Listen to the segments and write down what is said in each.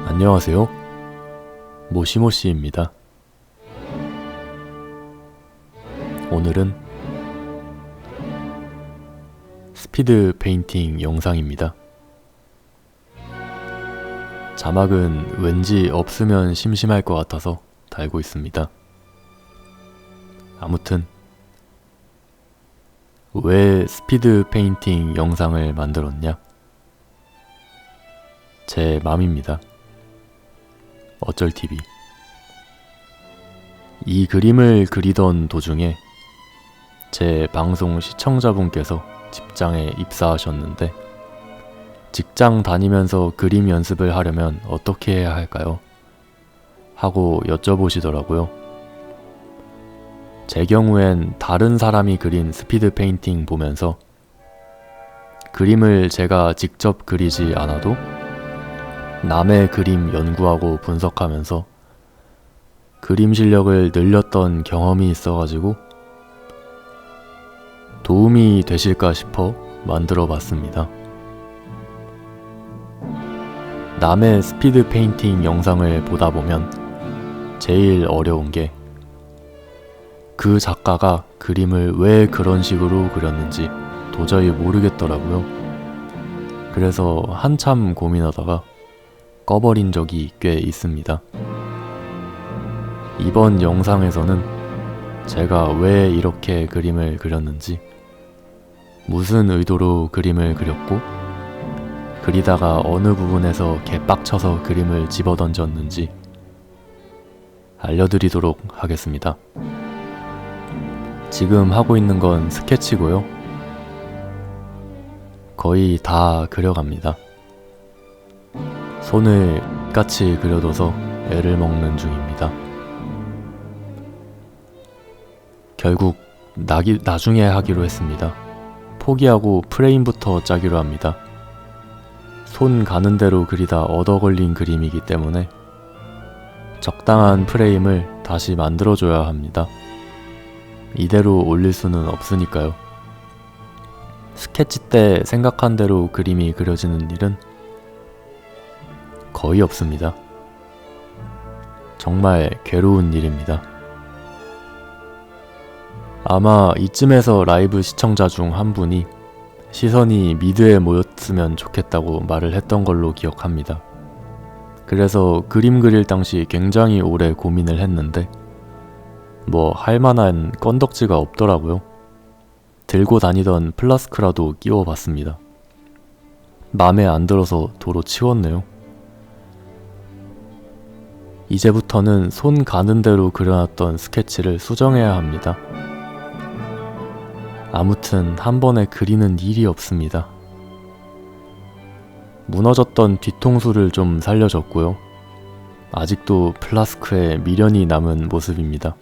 안녕하세요. 모시모시입니다. 오늘은 스피드 페인팅 영상입니다. 자막은 왠지 없으면 심심할 것 같아서 달고 있습니다. 아무튼 왜 스피드 페인팅 영상을 만들었냐? 제 맘입니다. 어쩔TV. 이 그림을 그리던 도중에 제 방송 시청자분께서 직장에 입사하셨는데 직장 다니면서 그림 연습을 하려면 어떻게 해야 할까요? 하고 여쭤보시더라고요. 제 경우엔 다른 사람이 그린 스피드 페인팅 보면서 그림을 제가 직접 그리지 않아도 남의 그림 연구하고 분석하면서 그림 실력을 늘렸던 경험이 있어가지고 도움이 되실까 싶어 만들어 봤습니다. 남의 스피드 페인팅 영상을 보다 보면 제일 어려운 게 그 작가가 그림을 왜 그런 식으로 그렸는지 도저히 모르겠더라고요. 그래서 한참 고민하다가 꺼버린 적이 꽤 있습니다. 이번 영상에서는 제가 왜 이렇게 그림을 그렸는지, 무슨 의도로 그림을 그렸고, 그리다가 어느 부분에서 개빡쳐서 그림을 집어던졌는지 알려드리도록 하겠습니다. 지금 하고 있는 건 스케치고요. 거의 다 그려갑니다. 손을 같이 그려둬서 애를 먹는 중입니다. 결국 나중에 하기로 했습니다. 포기하고 프레임부터 짜기로 합니다. 손 가는 대로 그리다 얻어 걸린 그림이기 때문에 적당한 프레임을 다시 만들어줘야 합니다. 이대로 올릴 수는 없으니까요. 스케치 때 생각한 대로 그림이 그려지는 일은 거의 없습니다. 정말 괴로운 일입니다. 아마 이쯤에서 라이브 시청자 중 한 분이 시선이 미드에 모였으면 좋겠다고 말을 했던 걸로 기억합니다. 그래서 그림 그릴 당시 굉장히 오래 고민을 했는데 뭐 할만한 건덕지가 없더라고요. 들고 다니던 플라스크라도 끼워봤습니다. 맘에 안 들어서 도로 치웠네요. 이제부터는 손 가는 대로 그려놨던 스케치를 수정해야 합니다. 아무튼 한 번에 그리는 일이 없습니다. 무너졌던 뒤통수를 좀 살려줬고요. 아직도 플라스크에 미련이 남은 모습입니다.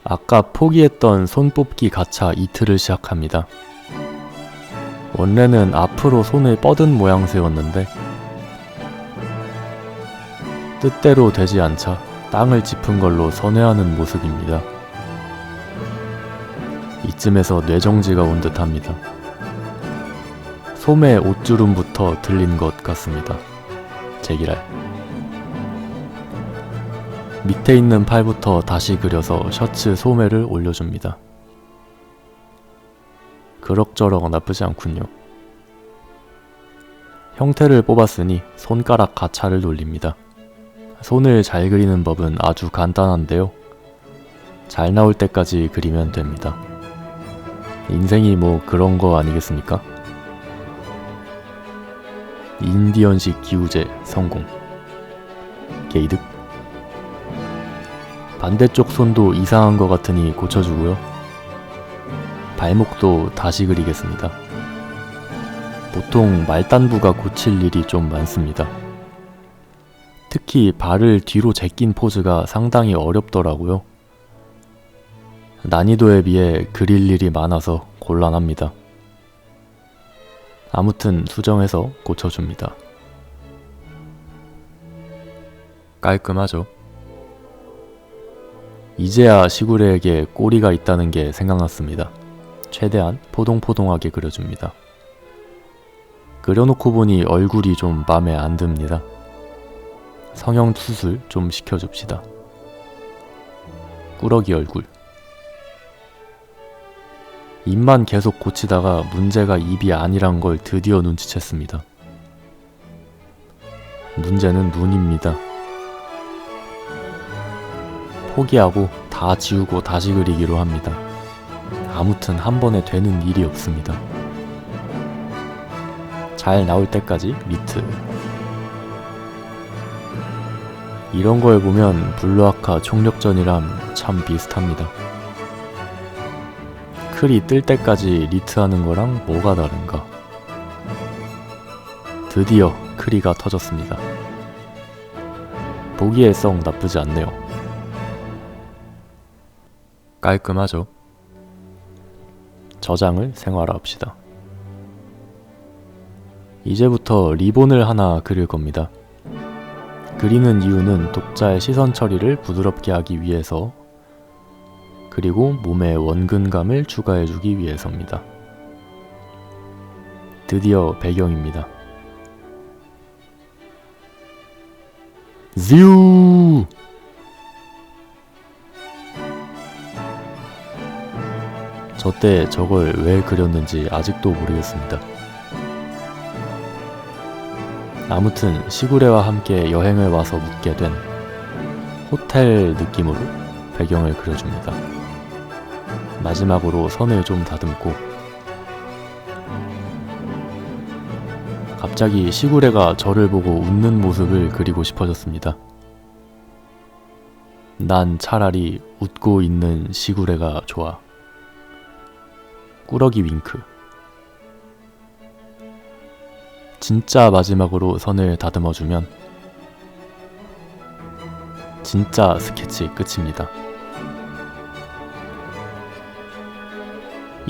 아까 포기했던 손 뽑기 가차 2트를 시작합니다. 원래는 앞으로 손을 뻗은 모양새였는데 뜻대로 되지 않자 땅을 짚은 걸로 선회하는 모습입니다. 이쯤에서 뇌정지가 온 듯합니다. 솜의 옷주름부터 들린 것 같습니다. 제기랄. 밑에 있는 팔부터 다시 그려서 셔츠 소매를 올려줍니다. 그럭저럭 나쁘지 않군요. 형태를 뽑았으니 손가락 가차를 돌립니다. 손을 잘 그리는 법은 아주 간단한데요. 잘 나올 때까지 그리면 됩니다. 인생이 뭐 그런 거 아니겠습니까? 인디언식 기우제 성공. 게이득. 반대쪽 손도 이상한 것 같으니 고쳐주고요. 발목도 다시 그리겠습니다. 보통 말단부가 고칠 일이 좀 많습니다. 특히 발을 뒤로 제낀 포즈가 상당히 어렵더라고요. 난이도에 비해 그릴 일이 많아서 곤란합니다. 아무튼 수정해서 고쳐줍니다. 깔끔하죠? 이제야 시구레에게 꼬리가 있다는 게 생각났습니다. 최대한 포동포동하게 그려줍니다. 그려놓고 보니 얼굴이 좀 맘에 안 듭니다. 성형 수술 좀 시켜줍시다. 꾸러기 얼굴. 입만 계속 고치다가 문제가 입이 아니란 걸 드디어 눈치챘습니다. 문제는 눈입니다. 포기하고 다 지우고 다시 그리기로 합니다. 아무튼 한 번에 되는 일이 없습니다. 잘 나올 때까지 리트. 이런 걸 보면 블루아카 총력전이랑 참 비슷합니다. 클이 뜰 때까지 리트하는 거랑 뭐가 다른가? 드디어 클이가 터졌습니다. 보기에 썩 나쁘지 않네요. 깔끔하죠? 저장을 생활화합시다. 이제부터 리본을 하나 그릴 겁니다. 그리는 이유는 독자의 시선 처리를 부드럽게 하기 위해서, 그리고 몸에 원근감을 추가해주기 위해서입니다. 드디어 배경입니다. 즈유! 저때 저걸 왜 그렸는지 아직도 모르겠습니다. 아무튼 시구레와 함께 여행을 와서 묵게 된 호텔 느낌으로 배경을 그려줍니다. 마지막으로 선을 좀 다듬고, 갑자기 시구레가 저를 보고 웃는 모습을 그리고 싶어졌습니다. 난 차라리 웃고 있는 시구레가 좋아. 꾸러기 윙크. 진짜 마지막으로 선을 다듬어주면 진짜 스케치 끝입니다.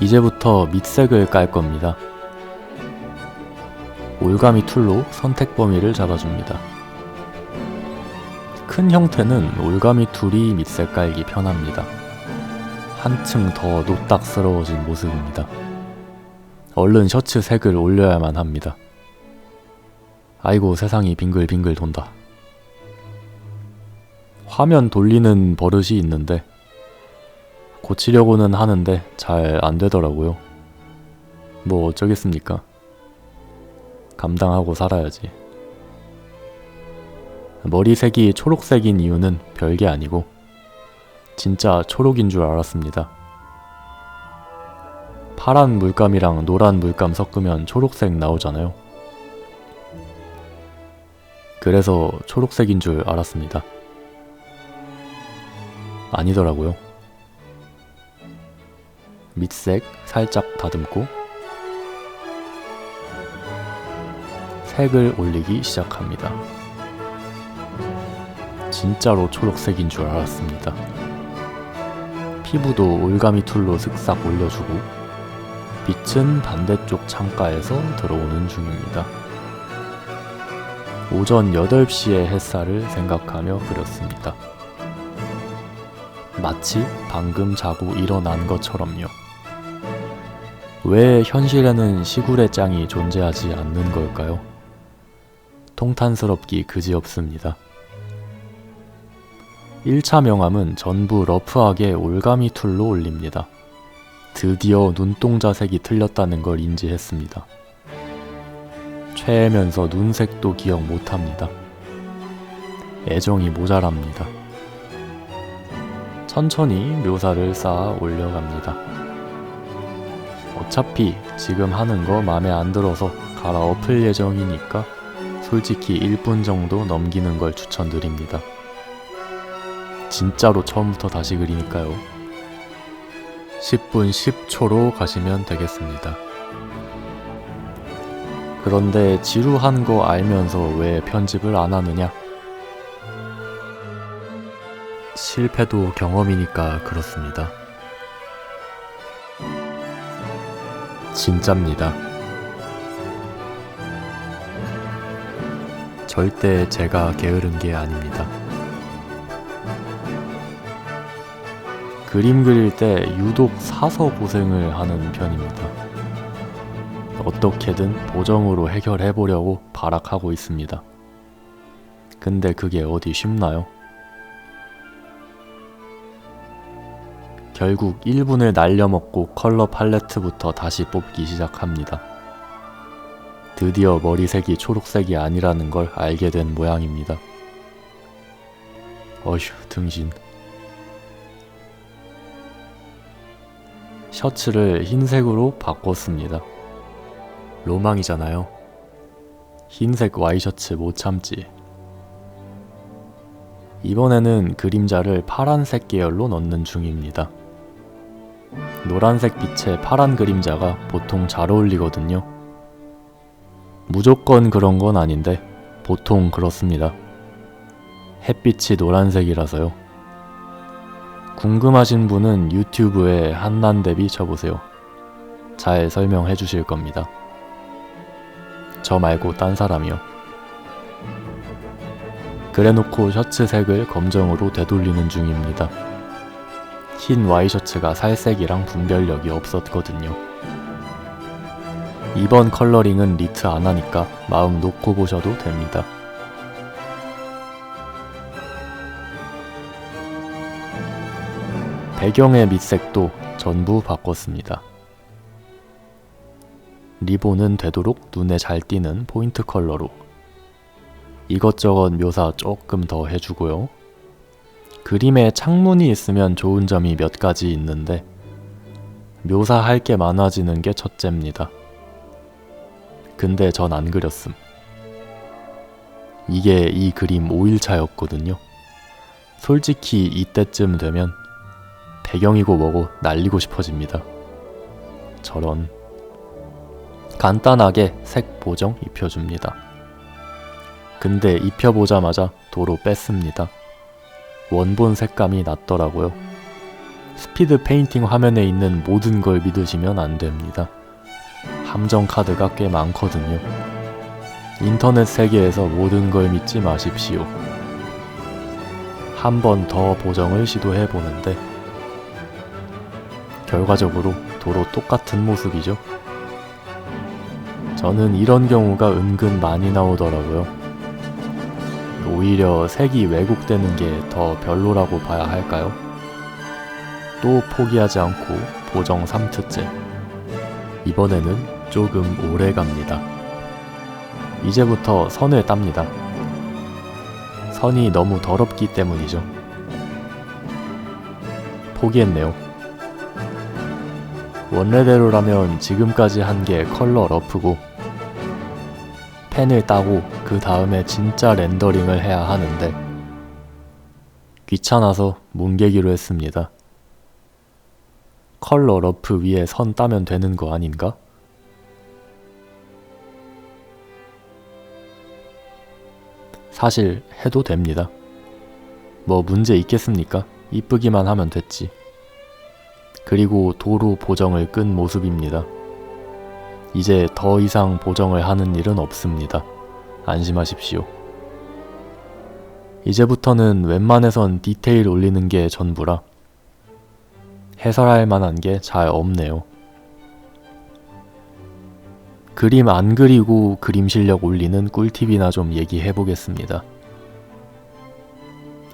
이제부터 밑색을 깔 겁니다. 올가미 툴로 선택 범위를 잡아줍니다. 큰 형태는 올가미 툴이 밑색 깔기 편합니다. 한층 더 노딱스러워진 모습입니다. 얼른 셔츠 색을 올려야만 합니다. 아이고, 세상이 빙글빙글 돈다. 화면 돌리는 버릇이 있는데 고치려고는 하는데 잘 안되더라고요. 뭐 어쩌겠습니까? 감당하고 살아야지. 머리색이 초록색인 이유는 별게 아니고 진짜 초록인 줄 알았습니다. 파란 물감이랑 노란 물감 섞으면 초록색 나오잖아요. 그래서 초록색인 줄 알았습니다. 아니더라고요. 밑색 살짝 다듬고 색을 올리기 시작합니다. 진짜로 초록색인 줄 알았습니다. 피부도 올가미 툴로 슥싹 올려주고 빛은 반대쪽 창가에서 들어오는 중입니다. 오전 8시의 햇살을 생각하며 그렸습니다. 마치 방금 자고 일어난 것처럼요. 왜 현실에는 시구레 짱이 존재하지 않는 걸까요? 통탄스럽기 그지없습니다. 1차 명암은 전부 러프하게 올가미 툴로 올립니다. 드디어 눈동자 색이 틀렸다는 걸 인지했습니다. 최애면서 눈색도 기억 못합니다. 애정이 모자랍니다. 천천히 묘사를 쌓아 올려갑니다. 어차피 지금 하는 거 맘에 안 들어서 갈아엎을 예정이니까 솔직히 1분 정도 넘기는 걸 추천드립니다. 진짜로 처음부터 다시 그리니까요. 10분 10초로 가시면 되겠습니다. 그런데 지루한 거 알면서 왜 편집을 안 하느냐? 실패도 경험이니까 그렇습니다. 진짜입니다. 절대 제가 게으른 게 아닙니다. 그림 그릴 때 유독 사서 고생을 하는 편입니다. 어떻게든 보정으로 해결해보려고 발악하고 있습니다. 근데 그게 어디 쉽나요? 결국 1분을 날려먹고 컬러 팔레트부터 다시 뽑기 시작합니다. 드디어 머리색이 초록색이 아니라는 걸 알게 된 모양입니다. 어휴, 등신. 셔츠를 흰색으로 바꿨습니다. 로망이잖아요. 흰색 와이셔츠 못 참지. 이번에는 그림자를 파란색 계열로 넣는 중입니다. 노란색 빛에 파란 그림자가 보통 잘 어울리거든요. 무조건 그런 건 아닌데 보통 그렇습니다. 햇빛이 노란색이라서요. 궁금하신 분은 유튜브에 한난대비 쳐보세요. 잘 설명해 주실 겁니다. 저 말고 딴 사람이요. 그래놓고 셔츠 색을 검정으로 되돌리는 중입니다. 흰 와이셔츠가 살색이랑 분별력이 없었거든요. 이번 컬러링은 리트 안 하니까 마음 놓고 보셔도 됩니다. 배경의 밑색도 전부 바꿨습니다. 리본은 되도록 눈에 잘 띄는 포인트 컬러로 이것저것 묘사 조금 더 해주고요. 그림에 창문이 있으면 좋은 점이 몇 가지 있는데 묘사할 게 많아지는 게 첫째입니다. 근데 전 안 그렸음. 이게 이 그림 5일차였거든요. 솔직히 이때쯤 되면 배경이고 뭐고 날리고 싶어집니다. 저런. 간단하게 색 보정 입혀줍니다. 근데 입혀보자마자 도로 뺐습니다. 원본 색감이 낫더라고요. 스피드 페인팅 화면에 있는 모든 걸 믿으시면 안 됩니다. 함정 카드가 꽤 많거든요. 인터넷 세계에서 모든 걸 믿지 마십시오. 한 번 더 보정을 시도해 보는데 결과적으로 도로 똑같은 모습이죠. 저는 이런 경우가 은근 많이 나오더라고요. 오히려 색이 왜곡되는 게 더 별로라고 봐야 할까요? 또 포기하지 않고 보정 3트째. 이번에는 조금 오래 갑니다. 이제부터 선을 땁니다. 선이 너무 더럽기 때문이죠. 포기했네요. 원래대로라면 지금까지 한 게 컬러 러프고 펜을 따고 그 다음에 진짜 렌더링을 해야 하는데 귀찮아서 뭉개기로 했습니다. 컬러 러프 위에 선 따면 되는 거 아닌가? 사실 해도 됩니다. 뭐 문제 있겠습니까? 이쁘기만 하면 됐지. 그리고 도로 보정을 끈 모습입니다. 이제 더 이상 보정을 하는 일은 없습니다. 안심하십시오. 이제부터는 웬만해선 디테일 올리는 게 전부라 해설할 만한 게 잘 없네요. 그림 안 그리고 그림 실력 올리는 꿀팁이나 좀 얘기해보겠습니다.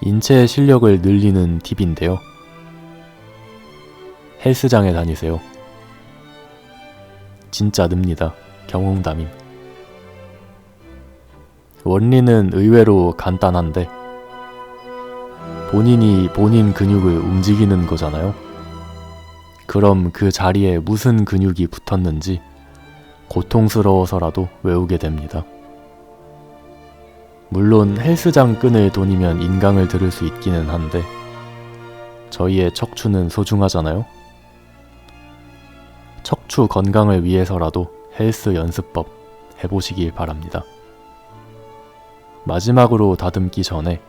인체의 실력을 늘리는 팁인데요. 헬스장에 다니세요. 진짜 늡니다. 경홍담임. 원리는 의외로 간단한데 본인이 본인 근육을 움직이는 거잖아요. 그럼 그 자리에 무슨 근육이 붙었는지 고통스러워서라도 외우게 됩니다. 물론 헬스장 끈을 돈이면 인강을 들을 수 있기는 한데 저희의 척추는 소중하잖아요. 척추 건강을 위해서라도 헬스 연습법 해보시길 바랍니다. 마지막으로 다듬기 전에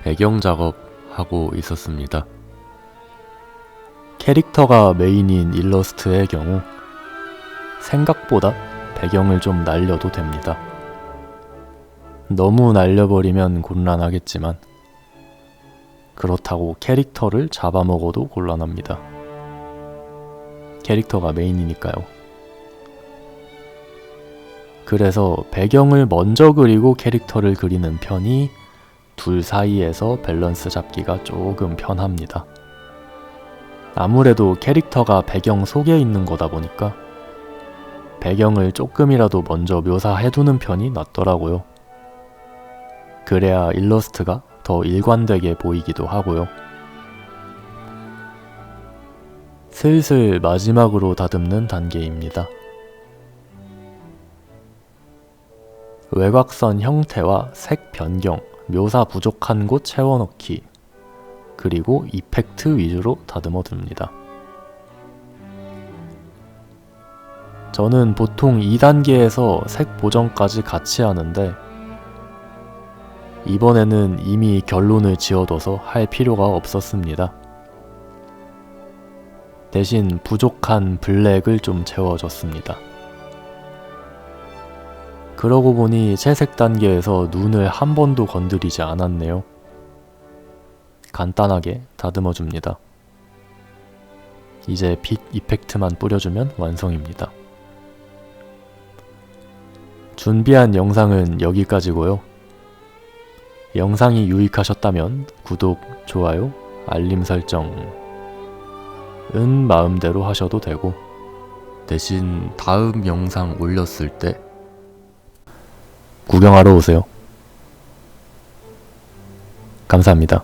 배경 작업하고 있었습니다. 캐릭터가 메인인 일러스트의 경우 생각보다 배경을 좀 날려도 됩니다. 너무 날려버리면 곤란하겠지만 그렇다고 캐릭터를 잡아먹어도 곤란합니다. 캐릭터가 메인이니까요. 그래서 배경을 먼저 그리고 캐릭터를 그리는 편이 둘 사이에서 밸런스 잡기가 조금 편합니다. 아무래도 캐릭터가 배경 속에 있는 거다 보니까 배경을 조금이라도 먼저 묘사해두는 편이 낫더라고요. 그래야 일러스트가 더 일관되게 보이기도 하고요. 슬슬 마지막으로 다듬는 단계입니다. 외곽선 형태와 색 변경, 묘사 부족한 곳 채워넣기, 그리고 이펙트 위주로 다듬어 둡니다. 저는 보통 2단계에서 색 보정까지 같이 하는데 이번에는 이미 결론을 지어둬서 할 필요가 없었습니다. 대신 부족한 블랙을 좀 채워줬습니다. 그러고 보니 채색 단계에서 눈을 한 번도 건드리지 않았네요. 간단하게 다듬어 줍니다. 이제 빛 이펙트만 뿌려주면 완성입니다. 준비한 영상은 여기까지고요. 영상이 유익하셨다면 구독, 좋아요, 알림 설정은 마음대로 하셔도 되고 대신 다음 영상 올렸을 때 구경하러 오세요. 감사합니다.